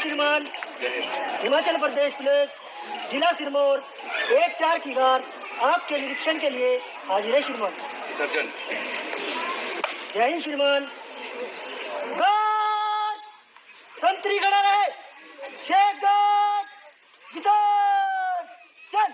श्रीमान, हिमाचल प्रदेश पुलिस जिला सिरमौर 1-4 की गार आपके निरीक्षण के लिए हाजिर है श्रीमान। सर्जन। जय हिंद श्रीमान। गार्ड संतरी खड़ा रहे, शेष गार्ड विसर्जन।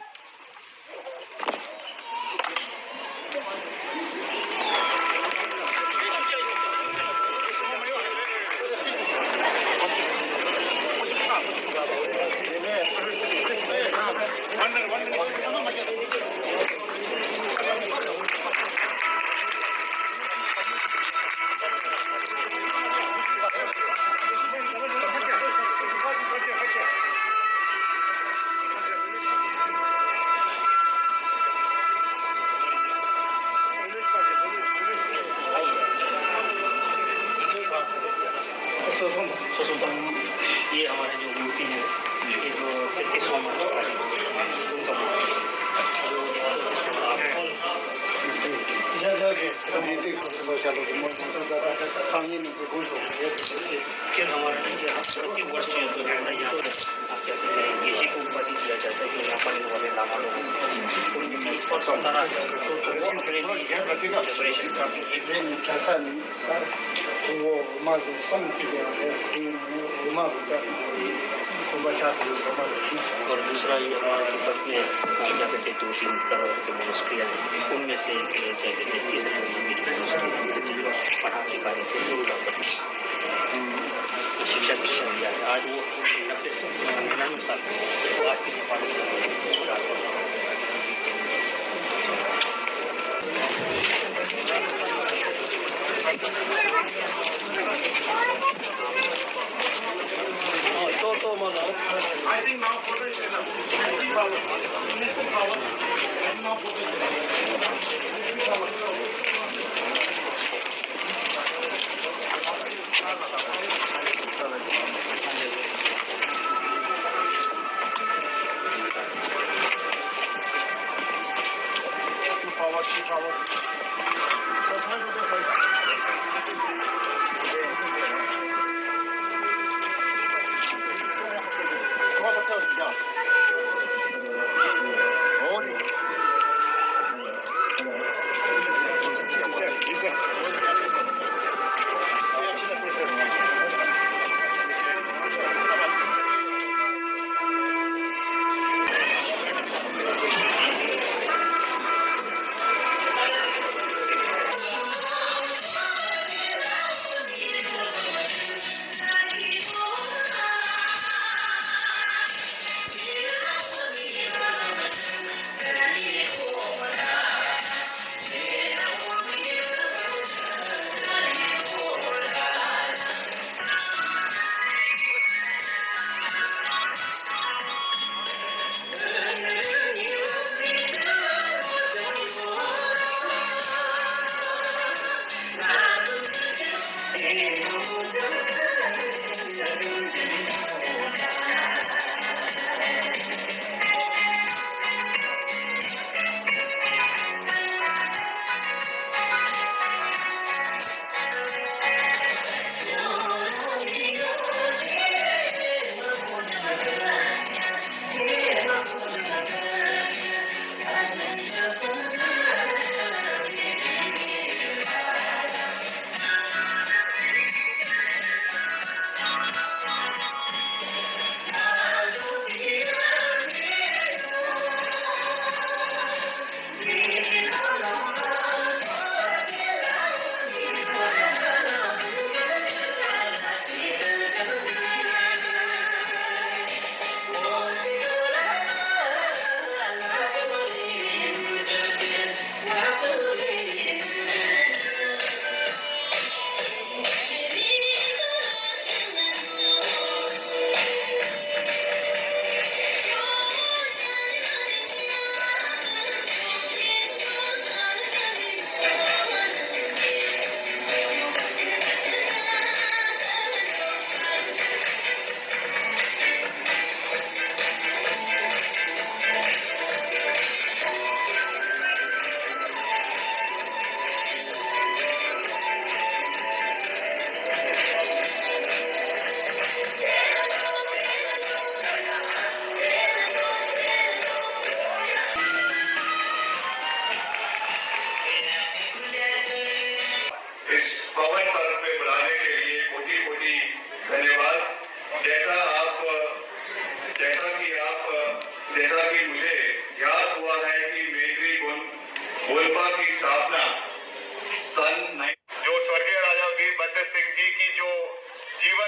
ये हमारे जो मूर्ति है ये जो 33वां फिर हमारे प्रति वर्ष जो है यहाँ क्या कहते हैं किसी को उपाधि दिया जाता है कि यहाँ पर वाले लामा लोग इस पर सौंदर्य और दूसरा ये हमारे भारत में क्या कहते हैं 2-3 तरह के मोनस्ट्रियाँ हैं, उनमें से क्या कहते हैं तीसरे पढ़ाने कार्य थे शिक्षा दीक्षा दिया है। आज वो 90 साल वो आपकी नेपाली सुधार कर रहा है। I think now photo is enough. Power. Power. And now photo is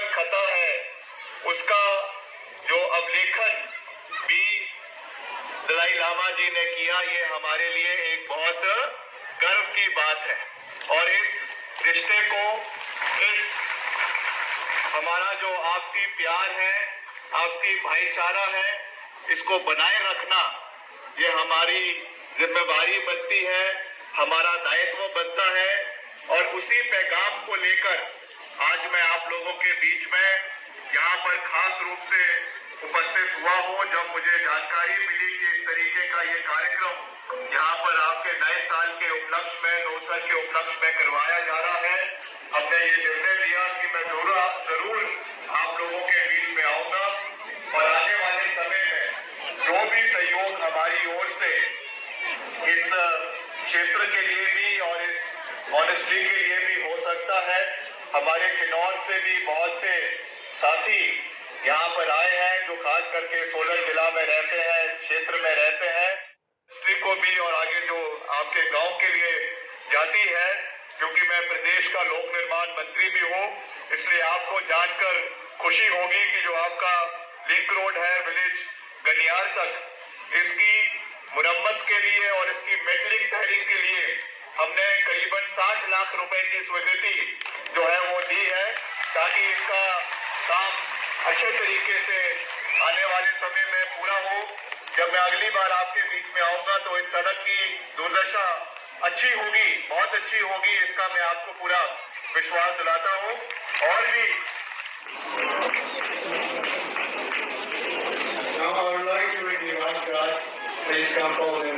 जीवन कथा है उसका जो अवलेखन भी दलाई लामा जी ने किया, ये हमारे लिए एक बहुत गर्व की बात है। और इस रिश्ते को, इस हमारा जो आपसी प्यार है, आपसी भाईचारा है, इसको बनाए रखना ये हमारी जिम्मेवारी बनती है, हमारा दायित्व बनता है। और उसी पैगाम को लेकर आज मैं आप लोगों के बीच में यहाँ पर खास रूप से उपस्थित हुआ हूँ। जब मुझे जानकारी मिली कि इस तरीके का ये कार्यक्रम यहाँ पर आपके नए साल के उपलक्ष्य में, नवसर के उपलक्ष्य में करवाया जा रहा है, हमने ये निर्णय लिया कि मैं जरूर आप लोगों के बीच में आऊंगा। और आने वाले समय में जो भी सहयोग हमारी ओर से इस क्षेत्र के लिए भी और इस मॉनेस्ट्री के लिए भी हो सकता है, हमारे किन्नौर से भी बहुत से साथी यहाँ पर आए हैं जो खास करके सोलन जिला में रहते हैं, इस क्षेत्र में रहते हैं, मॉनेस्ट्री को भी और आगे जो आपके गांव के लिए जाती है। क्योंकि मैं प्रदेश का लोक निर्माण मंत्री भी हूँ, इसलिए आपको जानकर खुशी होगी कि जो आपका लिंक रोड है विलेज गनियार तक, इसकी मुरम्मत के लिए और इसकी मेटलिंग टायरिंग के लिए हमने करीबन 60 लाख रुपए की स्वीकृति जो है वो दी है, ताकि इसका काम अच्छे तरीके से आने वाले समय में पूरा हो। जब मैं अगली बार आपके बीच में आऊंगा तो इस सड़क की दुर्दशा अच्छी होगी, बहुत अच्छी होगी, इसका मैं आपको पूरा विश्वास दिलाता हूँ। और भी Now I would like to read the last God. Please come forward.